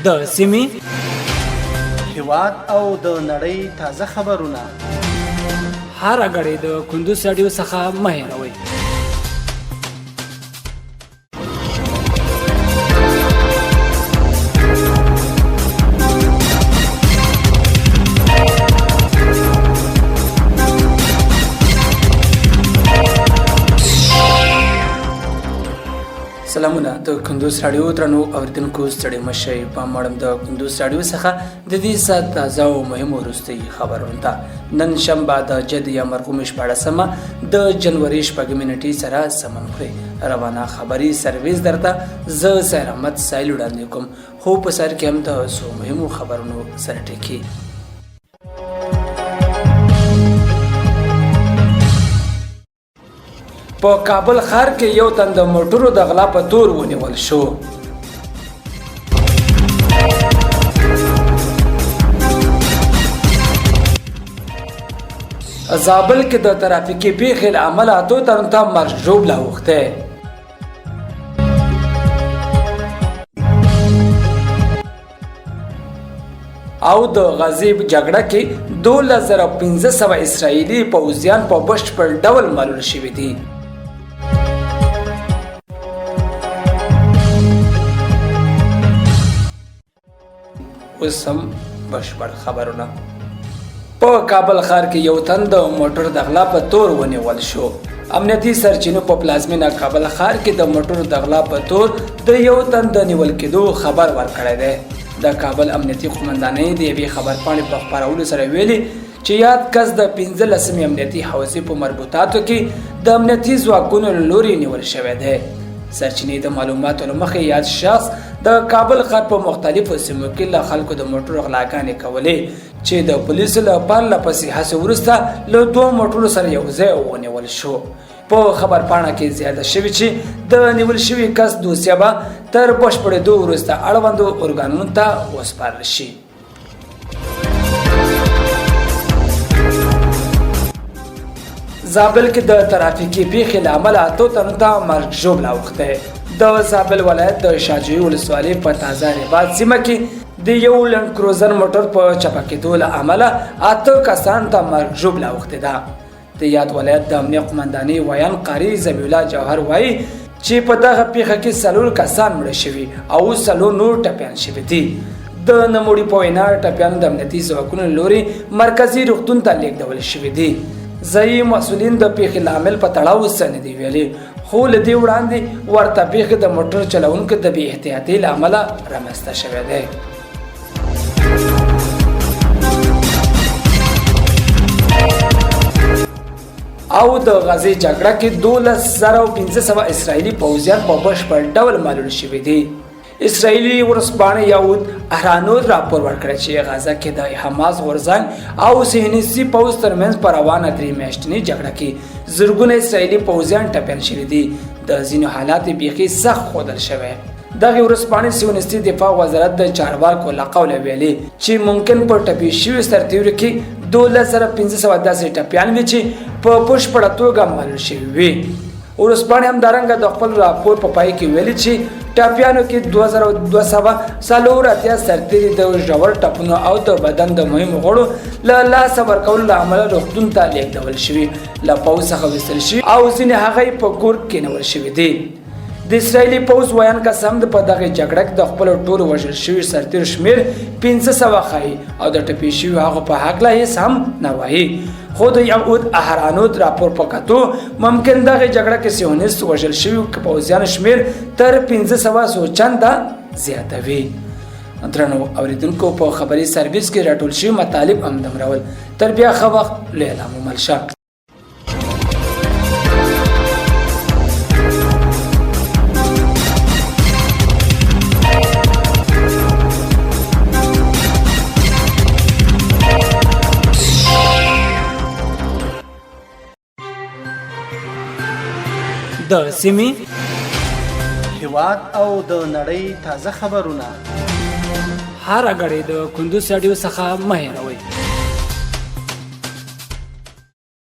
د سیمې هیواد او د نړۍ تازه خبرونه هر غړي د کندوز رادیو څخه مه هېروئ. سلامونه د کندوز رادیو درنو اوریدونکو ستړي مشئ. په مړم د کندوز رادیو څخه د دې سات تازه او مهمو وروستۍ خبرونه ته نن شنبه د جد یا مرغوم 14مه د جنوري 14 نیټې سره سمون خوري. روانه خبري سرویس درته زه سیر احمد سایل وړاندې کوم، خو په سر کې هم د څو مهمو خبرونو سره ټکی. په کابل ښار کې یو تن د موټرو د غلا په تور ونیول شو. زابل کې د ترافیکي پیښې له امله اتو تنو ته مرګ ژوبله اوښتی. او د غزې جګړه کې 2500 اسرائیلي پوځیان په بشپړ ډول ملول شوي دي. اوس هم بشپړ خبرونه. په کابل ښار کې یو تن د موټر د غلا په تور ونیول شو. امنیتي سرچینو په پلازمینه کابل ښار کې د موټر د غلا په تور د یو تن د نیول کېدو خبر ورکړی دی. د کابل امنیتي قومندانۍ د یوې خبرپاڼې په خپرولو سره ویلي چې یاد کس د 15 امنیتي حوزې په مربوطاتو کې د امنیتي ځواکونو له لوري نیول شوی دی. سرچینې د معلوماتو له مخې یاد شخص د کابل ښار په مختلفو سیمو کې له خلکو د موټرو غلاګانې کولې چې د پولیسو له پرله پسې هڅې وروسته له 2 موټرو سره یو ځای ونیول شو. په خبرپاڼه کې زیاته شوې چې د نیول شوي کس دوسیه به تر بشپړېدو وروسته اړوندو ارګانونو ته وسپارل شي. زابل کې د ترافیکي پیښې له امله اتو تنو ته مرګ ژوبله اوښتی. د زابل ولایت د شاجوی ولسوالۍ په تازه رباط سیمه کې د یو لنډ کروزر موټر په چپه کېدو له امله 8 کسانو ته مرګ ژوبله اوښتې ده. د یاد ولایت د امنیه قومندانۍ ویان قاري ذبیح الله جوهر وایي چې په دغه پیښه کې 4 کسان مړه شوي او 4 نور ټپیان شوي دي. د نوموړي په وینا ټپیانو د امنیتي ځواکونو له لوري مرکزي روغتون ته لیږدول شوي دي. ځایي مسؤلین د پیښې لامل په تړاو څه نه دي ویلي، خو له دې وړاندې ورته پیښه د موټر چلوونکو د بې احتیاطۍ له امله رامنځته شوی دی. او د غزې جګړه کې 12500 اسرائیلي پوځیان په بشپړ ډول ملول شوي دي. اسرائیلي ورځپاڼې یهود اهرانوت راپور ورکړی چې غزه کې د حماس غورځنګ او صهیونیستي پوځ ترمنځ په روانه 3 میاشتنۍ جګړه کې زرګونه اسرائیلي پوځیان ټپیان شوي دي. د ځینو حالات بیخي سخت ښودل شوی. دغه ورځپاڼې صهیونیستي دفاع وزارت د چارواکو له قوله ویلي چې ممکن په ټپي شویو سرتیرو کې 12500 داسې ټپیان وي چې په بشپړه توګه ملول شوي وي. ورځپاڼې همدارنګه د خپل راپور په پای کې ویلي چې ټپیانو کې 2240 سرتیري د ژور ټپونو او د بدن د مهمو غړو له لاسه ورکولو له امله روغتون ته لیږدول شوي، له پوځ څخه ویستل شوي او ځینې هغه په کور کېنول شوي دي. د اسرائیلي پوځ ویان قسم د په دغه جګړه کې د خپل ټولو وژل شوي سرتیرو شمیر 500 ښایي او د ټپي شوي هغو په هکله هېڅ هم نه وایي. خو د یهود اهرانوت راپور په کتو ممکن دغه جګړه کې صهیونیست وژل شوي پوځیانو شمیر تر 500 چنده زیاته وي. درنو اوریدونکو په خبري سرویس کې راټول شوي مطالب همدمرول. تر بیا ښه وخت له اعلان ملشه. د سیمې هیواد او د نړۍ تازه خبرونه هر غړي د کندوز رادیو څخه مه هېروئ.